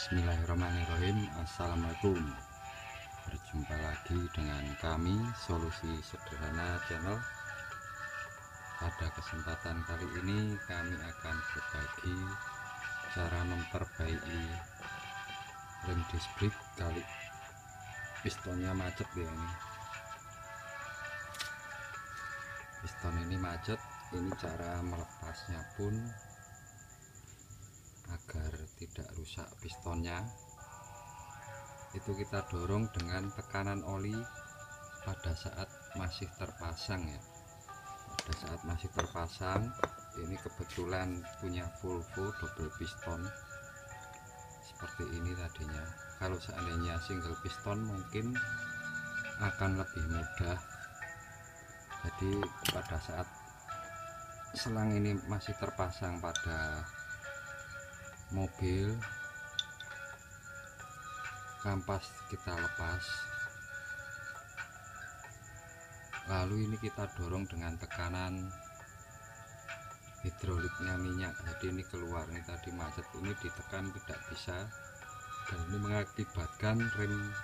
Bismillahirrahmanirrahim. Assalamualaikum. Berjumpa lagi dengan kami Solusi Sederhana Channel. Pada kesempatan kali ini kami akan berbagi cara memperbaiki rem disc brake kali pistonnya macet ya. Piston ini macet, ini cara melepasnya pun agar tidak rusak pistonnya itu kita dorong dengan tekanan oli pada saat masih terpasang ya. Pada saat masih terpasang, ini kebetulan punya Volvo double piston seperti ini tadinya. Kalau seandainya single piston mungkin akan lebih mudah. Jadi pada saat selang ini masih terpasang pada mobil, kampas kita lepas, lalu ini kita dorong dengan tekanan hidroliknya minyak. Jadi ini keluar, ini tadi macet, ini ditekan tidak bisa, dan ini mengakibatkan rem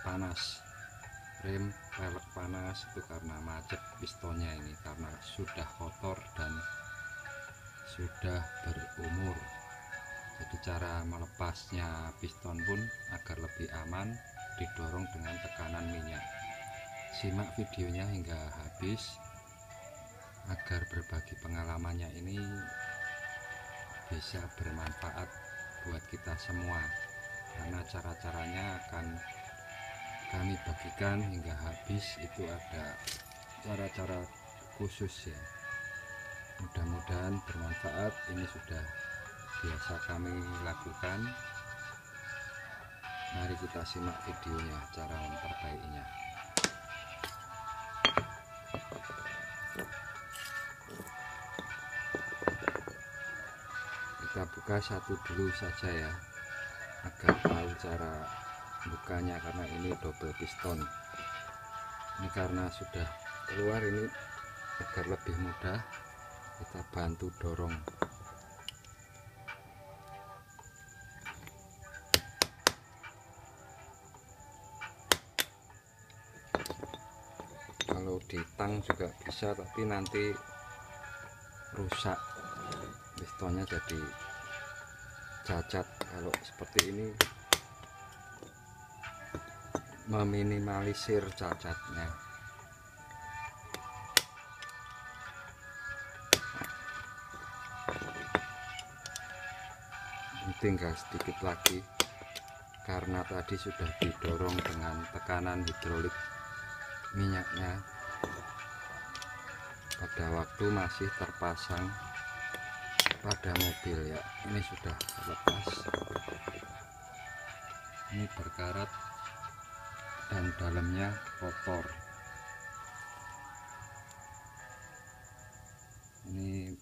panas, rem pelek panas itu karena macet pistonnya ini, karena sudah kotor dan sudah berumur. Jadi cara melepasnya piston pun agar lebih aman didorong dengan tekanan minyak. Simak videonya hingga habis agar berbagi pengalamannya ini bisa bermanfaat buat kita semua, karena cara-caranya akan kami bagikan hingga habis. Itu ada cara-cara khusus ya, mudah-mudahan bermanfaat. Ini sudah biasa kami lakukan. Mari kita simak videonya cara memperbaikinya. Kita buka satu dulu saja ya, agar tahu cara bukanya, karena ini double piston. Ini karena sudah keluar, ini agar lebih mudah kita bantu dorong. Kalau di tang juga bisa, tapi nanti rusak pistonnya, jadi cacat. Kalau seperti ini meminimalisir cacatnya. Tinggal sedikit lagi, karena tadi sudah didorong dengan tekanan hidrolik minyaknya pada waktu masih terpasang pada mobil ya. Ini sudah lepas, ini berkarat dan dalamnya kotor. Ini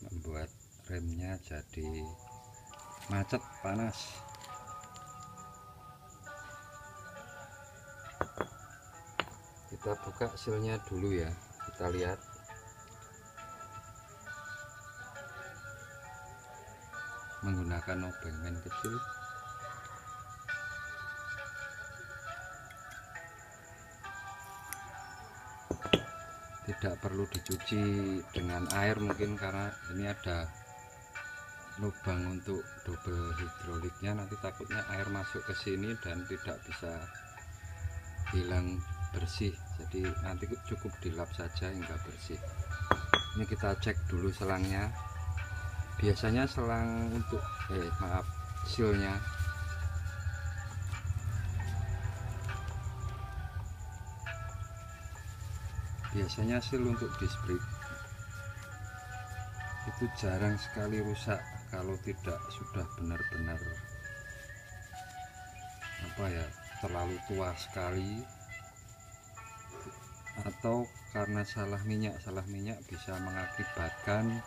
membuat remnya jadi macet, panas. Kita buka silnya dulu ya, kita lihat. Menggunakan obeng men kecil. Tidak perlu dicuci dengan air mungkin, karena ini ada lubang untuk double hidroliknya. Nanti takutnya air masuk ke sini dan tidak bisa hilang bersih. Jadi nanti cukup dilap saja hingga bersih. Ini kita cek dulu selangnya. Biasanya selang untuk silnya sil untuk disc brake itu jarang sekali rusak kalau tidak sudah benar-benar terlalu tua sekali, atau karena salah minyak bisa mengakibatkan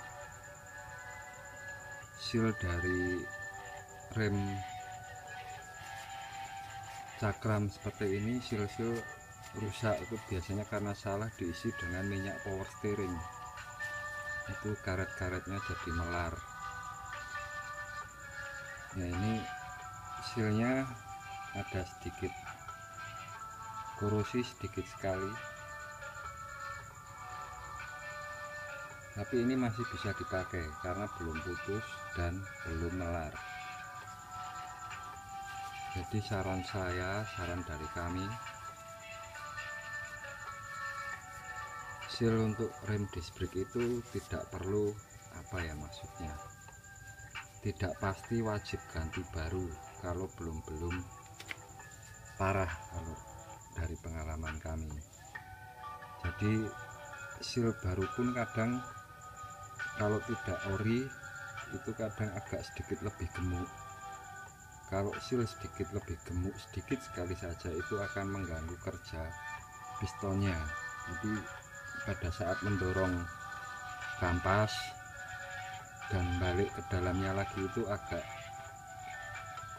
seal dari rem cakram seperti ini, seal rusak. Itu biasanya karena salah diisi dengan minyak power steering, itu karet-karetnya jadi melar. Ya, ini silnya ada sedikit korosi, sedikit sekali, tapi ini masih bisa dipakai karena belum putus dan belum melar. Jadi saran dari kami, seal untuk rem disc brake itu tidak perlu maksudnya tidak pasti wajib ganti baru kalau belum parah, kalau dari pengalaman kami. Jadi seal baru pun kadang kalau tidak ori itu kadang agak sedikit lebih gemuk. Kalau seal sedikit lebih gemuk sedikit sekali saja itu akan mengganggu kerja pistonnya. Jadi pada saat mendorong kampas dan balik ke dalamnya lagi itu agak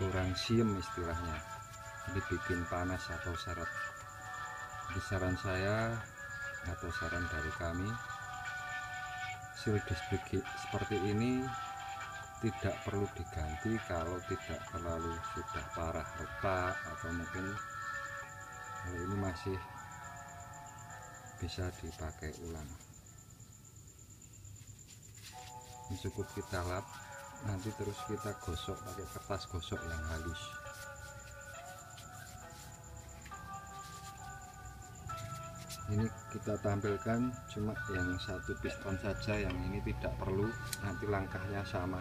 kurang siem istilahnya, jadi bikin panas atau seret. Jadi saran saya atau saran dari kami, seal disc brake seperti ini tidak perlu diganti kalau tidak terlalu sudah parah retak, atau mungkin kalau ini masih bisa dipakai ulang. Ini cukup kita lap, nanti terus kita gosok pakai kertas gosok yang halus. Ini kita tampilkan cuma yang satu piston saja, yang ini tidak perlu, nanti langkahnya sama,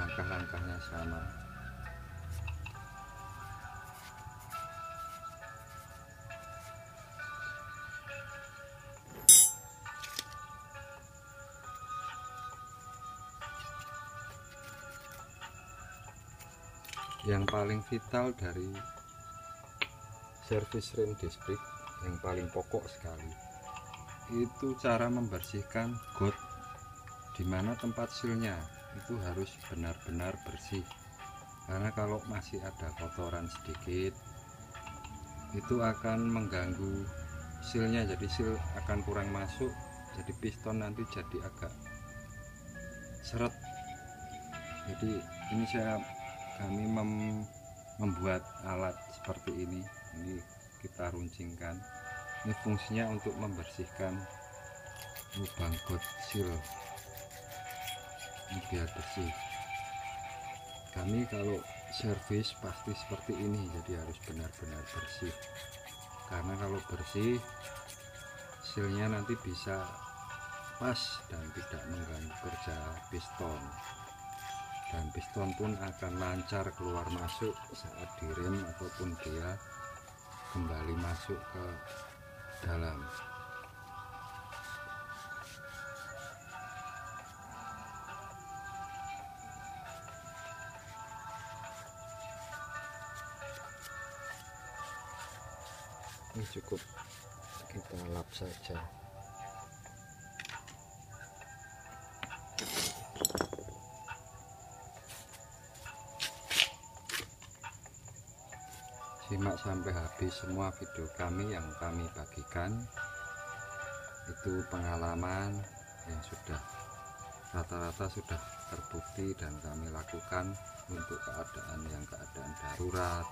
langkahnya sama. Yang paling vital dari servis rem disc brake, yang paling pokok sekali, itu cara membersihkan got dimana tempat sealnya itu harus benar-benar bersih. Karena kalau masih ada kotoran sedikit itu akan mengganggu sealnya, jadi seal akan kurang masuk, jadi piston nanti jadi agak seret. Jadi ini kami membuat alat seperti ini kita runcingkan. Ini fungsinya untuk membersihkan lubang got seal ini biar bersih. Kami kalau servis pasti seperti ini, jadi harus benar-benar bersih, karena kalau bersih sealnya nanti bisa pas dan tidak mengganggu kerja piston, dan piston pun akan lancar keluar masuk saat direm ataupun dia kembali masuk ke dalam. Ini cukup kita lap saja. Simak sampai habis semua video kami yang kami bagikan. Itu pengalaman yang sudah rata-rata sudah terbukti dan kami lakukan untuk keadaan darurat,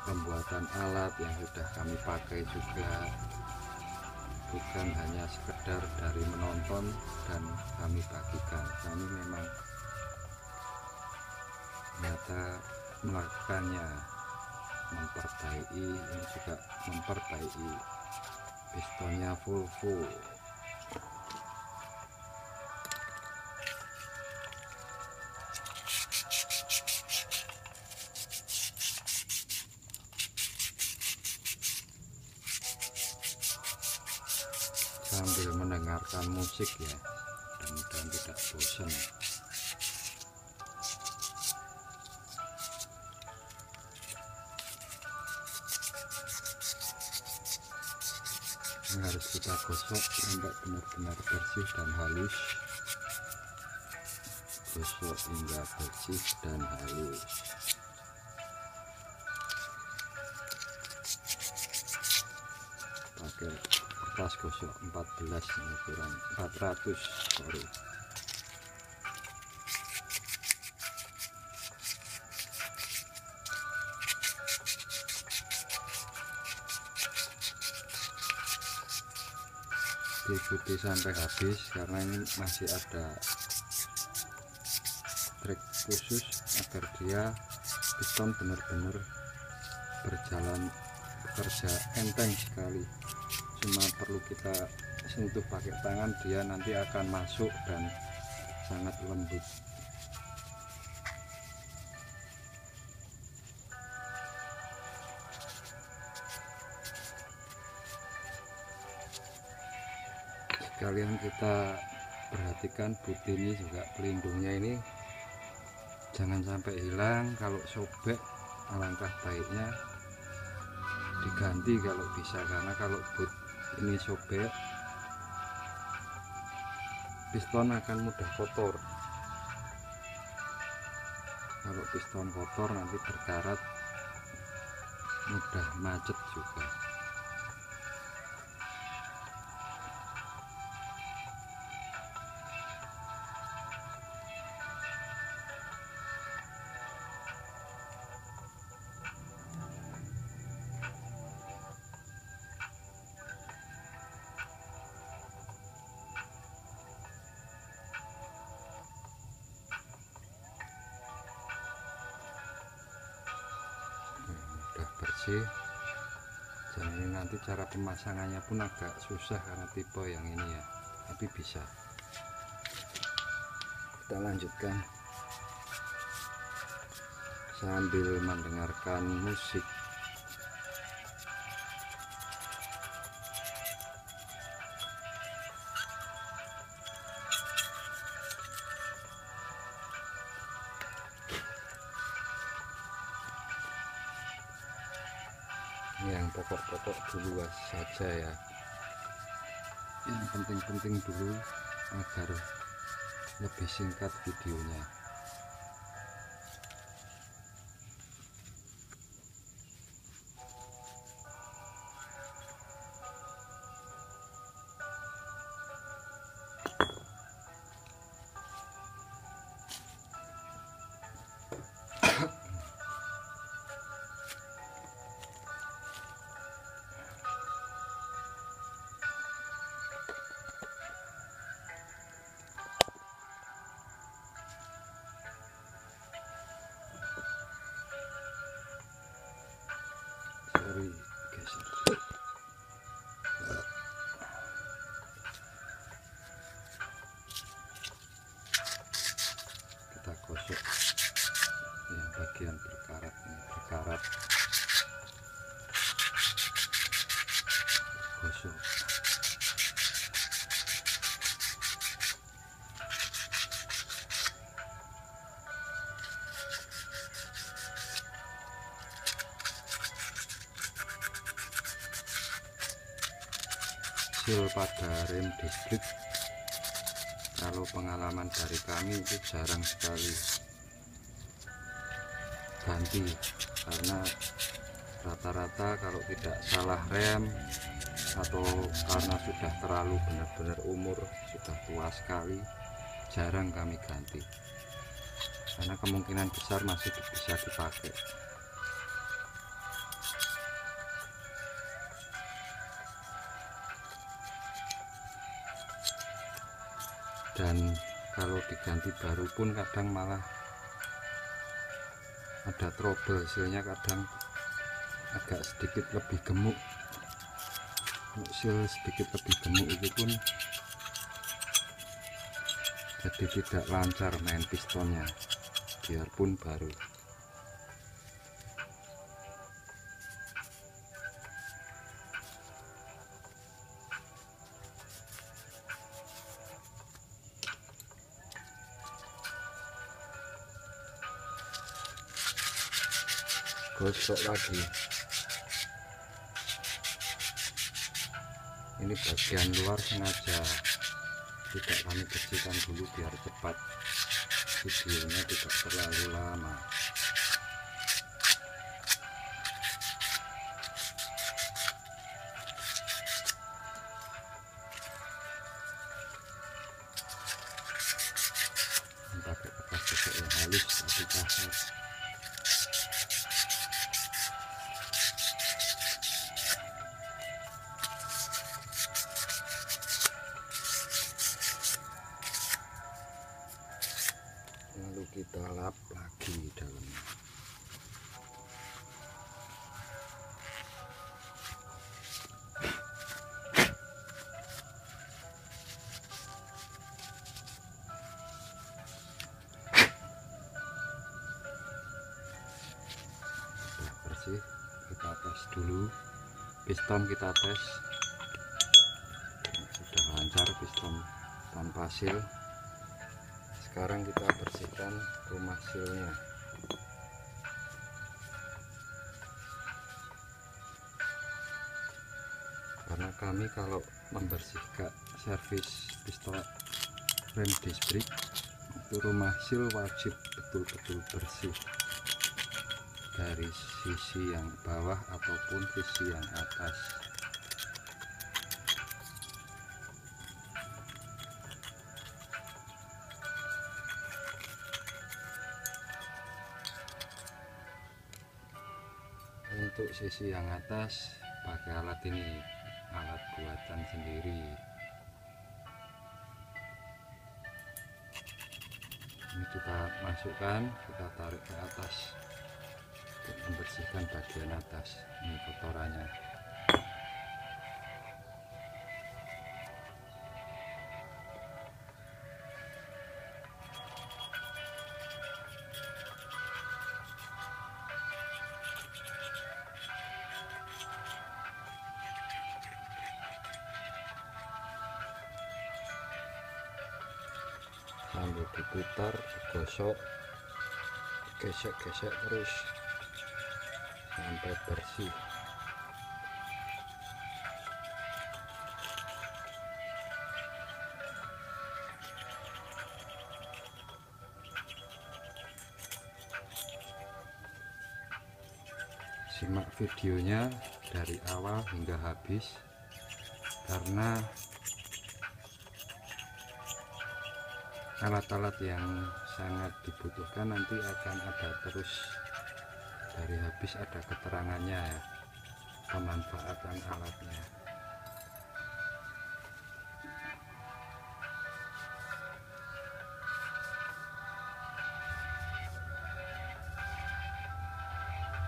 pembuatan alat yang sudah kami pakai juga bukan hanya sekedar dari menonton dan kami bagikan. Kami memang nyata melakukannya, memperbaiki, ini juga memperbaiki pistonnya full sambil mendengarkan musik ya, mudah-mudahan tidak bosan. Ini harus kita gosok sampai benar-benar bersih dan halus. Gosok hingga bersih dan halus. Pakai kertas gosok 14, ukuran 400, sorry. ikuti sampai habis karena ini masih ada trik khusus agar dia piston benar-benar berjalan bekerja enteng sekali. Cuma perlu kita sentuh pakai tangan, dia nanti akan masuk dan sangat lembut. Sekalian kita perhatikan but ini juga pelindungnya ini jangan sampai hilang. Kalau sobek alangkah baiknya diganti kalau bisa, karena kalau but ini sobek piston akan mudah kotor. Kalau piston kotor nanti berkarat, mudah macet juga. Bersih. Dan ini nanti cara pemasangannya pun agak susah karena tipe yang ini ya, tapi bisa. Kita lanjutkan sambil mendengarkan musik. Yang pokok-pokok dulu saja ya, yang penting-penting dulu agar lebih singkat videonya. Geser. Kita gosok yang bagian berkarat ini, berkarat gosok. Hasil pada rem disc, kalau pengalaman dari kami itu jarang sekali ganti, karena rata-rata kalau tidak salah rem atau karena sudah terlalu benar-benar umur, sudah tua sekali, jarang kami ganti karena kemungkinan besar masih bisa dipakai. Dan kalau diganti baru pun kadang malah ada trouble, hasilnya kadang agak sedikit lebih gemuk. Hasil sedikit lebih gemuk itu pun jadi tidak lancar main pistonnya biarpun baru. Gosok lagi. Ini bagian luar sengaja tidak kami bersihkan dulu biar cepat, videonya tidak terlalu lama. Pakai bekas gosok yang halus tapi kasar. kita lap lagi dalamnya. Sudah bersih, kita tes dulu piston, kita tes sudah lancar, piston tanpa seal. Sekarang kita bersihkan rumah sealnya. Karena kami kalau membersihkan servis piston rem disc brake itu rumah seal wajib betul-betul bersih dari sisi yang bawah ataupun sisi yang atas. Untuk sisi yang atas pakai alat ini, alat buatan sendiri. Ini kita masukkan, kita tarik ke atas untuk membersihkan bagian atas. Ini kotorannya. Sambil diputar, digosok, gesek-gesek terus sampai bersih. Simak videonya dari awal hingga habis, karena alat-alat yang sangat dibutuhkan nanti akan ada terus dari habis, ada keterangannya ya, pemanfaatan alatnya.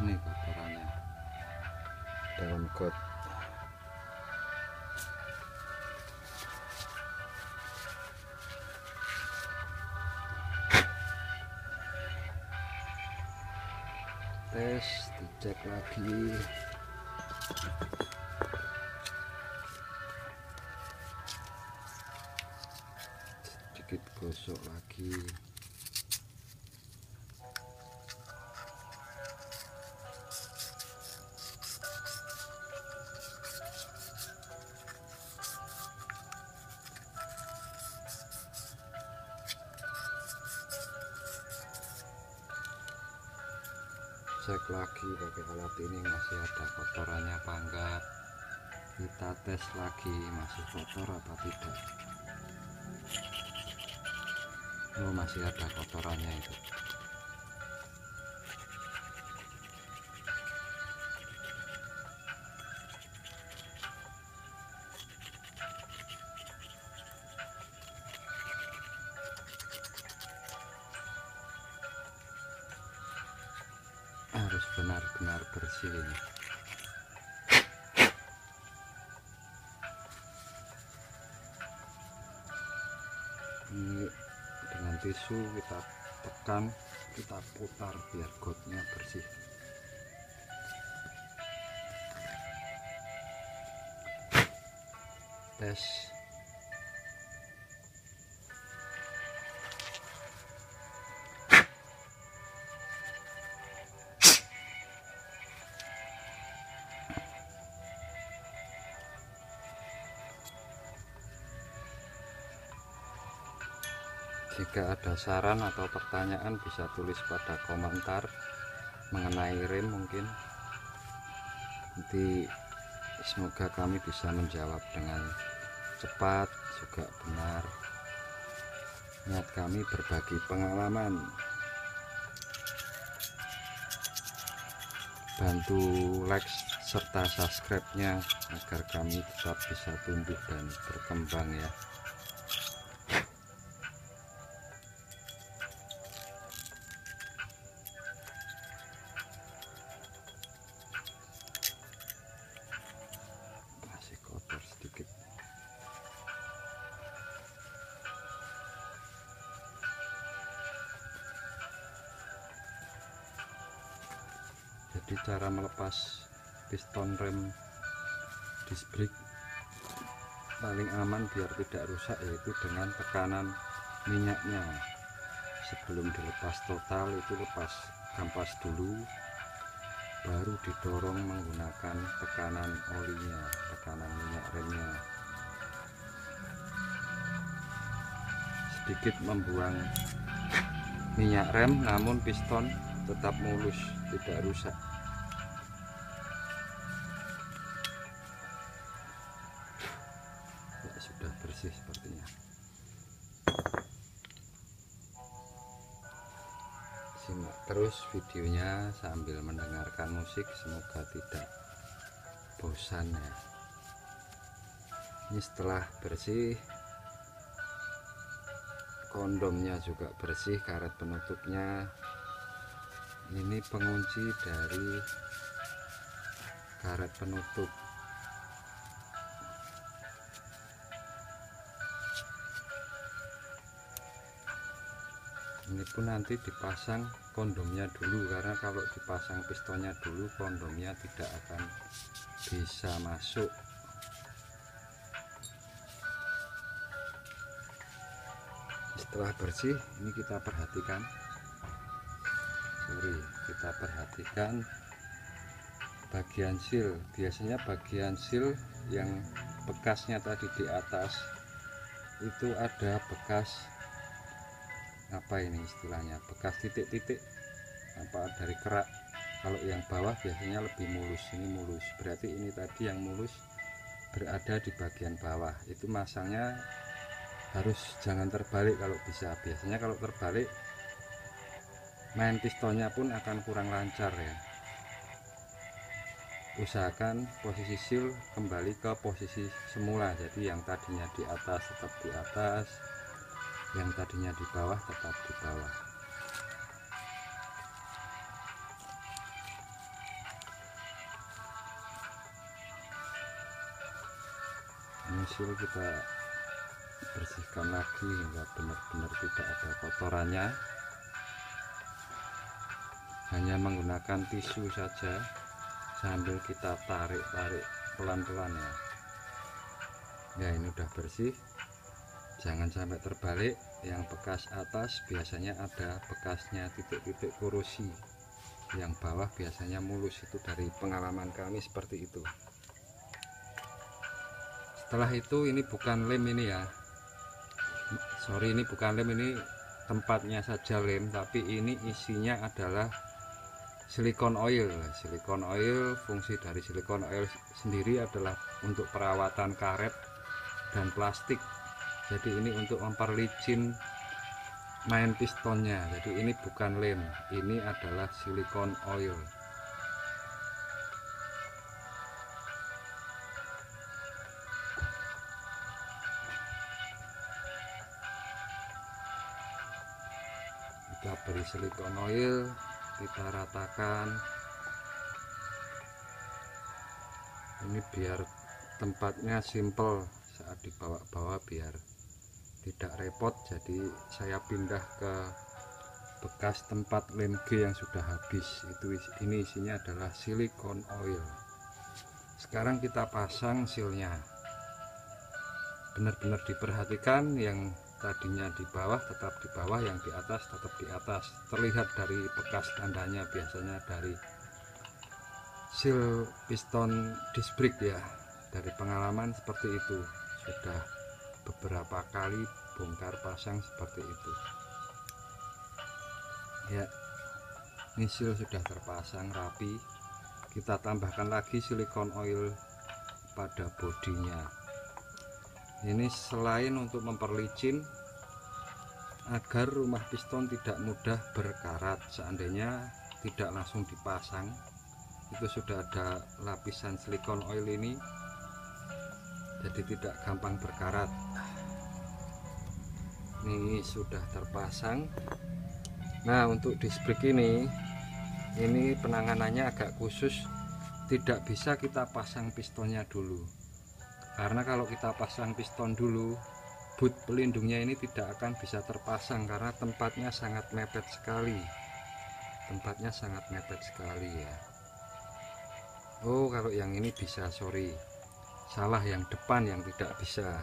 Ini kotorannya dalam got. Tes, dicek lagi. Sedikit gosok lagi. Cek lagi pakai alat ini masih ada kotorannya apa enggak. Kita tes lagi masih kotor apa tidak. Oh, masih ada kotorannya itu. Harus benar-benar bersih ini. Ini dengan tisu kita tekan, kita putar biar gotnya bersih. Tes. Jika ada saran atau pertanyaan bisa tulis pada komentar mengenai rem mungkin. Nanti semoga kami bisa menjawab dengan cepat juga benar. Niat kami berbagi pengalaman. Bantu like serta subscribe-nya agar kami tetap bisa tumbuh dan berkembang ya. Jadi cara melepas piston rem disc brake paling aman biar tidak rusak yaitu dengan tekanan minyaknya. Sebelum dilepas total itu lepas kampas dulu, baru didorong menggunakan tekanan olinya, tekanan minyak remnya. Sedikit membuang minyak rem, namun piston tetap mulus, tidak rusak. Ya, sudah bersih sepertinya. Simak terus videonya sambil mendengarkan musik, semoga tidak bosan ya. Ini setelah bersih, kondomnya juga bersih, karet penutupnya. Ini pengunci dari karet penutup. Ini pun nanti dipasang kondomnya dulu, karena kalau dipasang pistonnya dulu kondomnya tidak akan bisa masuk. Setelah bersih, ini kita perhatikan, bagian seal. Biasanya bagian seal yang bekasnya tadi di atas itu ada bekas, apa ini istilahnya, bekas titik-titik apa dari kerak. Kalau yang bawah biasanya lebih mulus, ini mulus, berarti ini tadi yang mulus berada di bagian bawah. Itu masangnya harus jangan terbalik kalau bisa. Biasanya kalau terbalik main pistonnya pun akan kurang lancar ya. Usahakan posisi seal kembali ke posisi semula, jadi yang tadinya di atas tetap di atas, yang tadinya di bawah tetap di bawah. Ini seal kita bersihkan lagi hingga benar-benar tidak ada kotorannya, hanya menggunakan tisu saja sambil kita tarik-tarik pelan-pelan ya. Ya, ini udah bersih, jangan sampai terbalik. Yang bekas atas biasanya ada bekasnya titik-titik korosi, yang bawah biasanya mulus. Itu dari pengalaman kami seperti itu. Setelah itu, ini bukan lem ini ya, sorry, ini bukan lem, ini tempatnya saja lem, tapi ini isinya adalah silikon oil. Silikon oil, fungsi dari silikon oil sendiri adalah untuk perawatan karet dan plastik. Jadi ini untuk memperlicin main pistonnya. Jadi ini bukan lem, ini adalah silikon oil. Kita beri silikon oil, kita ratakan. Ini biar tempatnya simple saat dibawa-bawa, biar tidak repot. Jadi saya pindah ke bekas tempat lem G yang sudah habis. Ini isinya adalah silikon oil. Sekarang kita pasang sealnya. Benar-benar diperhatikan, yang tadinya di bawah tetap di bawah, yang di atas tetap di atas. Terlihat dari bekas tandanya, biasanya dari seal piston disc brake ya. Dari pengalaman seperti itu, sudah beberapa kali bongkar pasang seperti itu ya. Ini seal sudah terpasang rapi. Kita tambahkan lagi silikon oil pada bodinya. Ini selain untuk memperlicin agar rumah piston tidak mudah berkarat, seandainya tidak langsung dipasang, itu sudah ada lapisan silikon oil ini, jadi tidak gampang berkarat. Ini sudah terpasang. Nah, untuk disc brake ini penanganannya agak khusus. Tidak bisa kita pasang pistonnya dulu, karena kalau kita pasang piston dulu, boot pelindungnya ini tidak akan bisa terpasang karena tempatnya sangat mepet sekali. Ya. Oh, kalau yang ini bisa, sorry, salah, yang depan yang tidak bisa.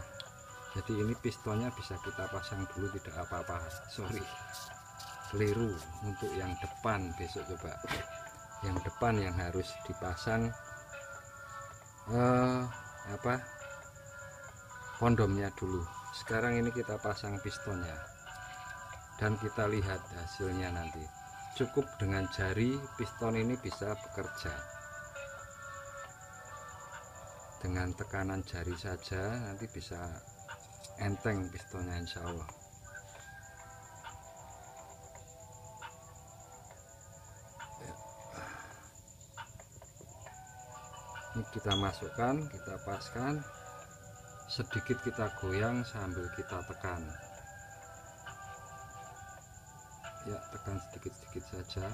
Jadi ini pistonnya bisa kita pasang dulu, tidak apa-apa, sorry, keliru. Untuk yang depan besok coba, yang depan yang harus dipasang kondomnya dulu. Sekarang ini kita pasang pistonnya dan kita lihat hasilnya nanti. Cukup dengan jari piston ini bisa bekerja. Dengan tekanan jari saja nanti bisa enteng pistonnya, insya Allah. Ini kita masukkan, kita paskan, sedikit kita goyang sambil kita tekan. Ya, tekan sedikit-sedikit saja.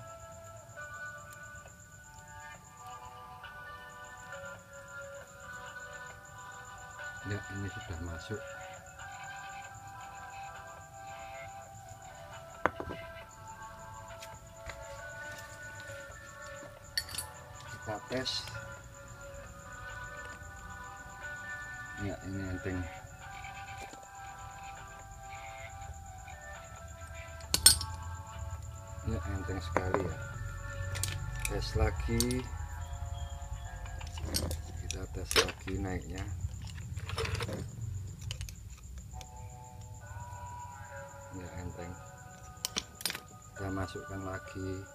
Ya, ini sudah masuk. Kita tes. Ya, ini enteng. Ya, enteng sekali ya. Tes lagi. Kita tes lagi naiknya. Ya, enteng. Kita masukkan lagi.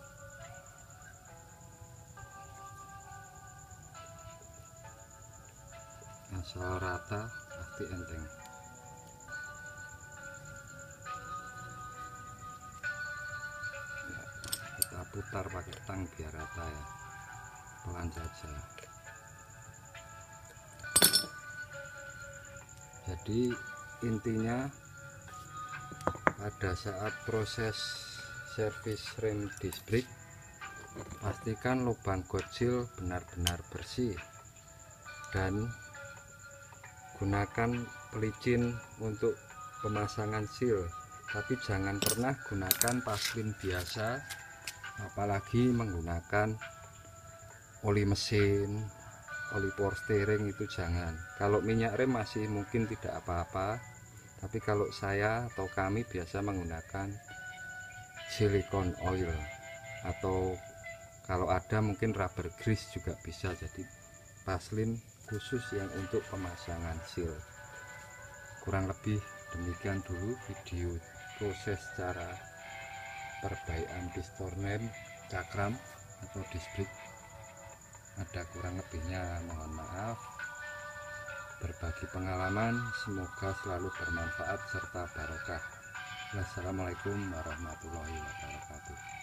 Asal rata pasti enteng. Ya, kita putar pakai tang biar rata ya, pelan saja. Jadi intinya pada saat proses servis rem disc brake, pastikan lubang gotsil benar-benar bersih dan gunakan pelicin untuk pemasangan seal. Tapi jangan pernah gunakan paslin biasa, apalagi menggunakan oli mesin, oli power steering, itu jangan. Kalau minyak rem masih mungkin tidak apa-apa, tapi kalau saya atau kami biasa menggunakan silicone oil, atau kalau ada mungkin rubber grease juga bisa. Jadi paslin khusus yang untuk pemasangan seal. Kurang lebih demikian dulu video proses cara perbaikan piston rem cakram atau disc brake. Ada kurang lebihnya mohon maaf. Berbagi pengalaman, semoga selalu bermanfaat serta barokah. Wassalamualaikum warahmatullahi wabarakatuh.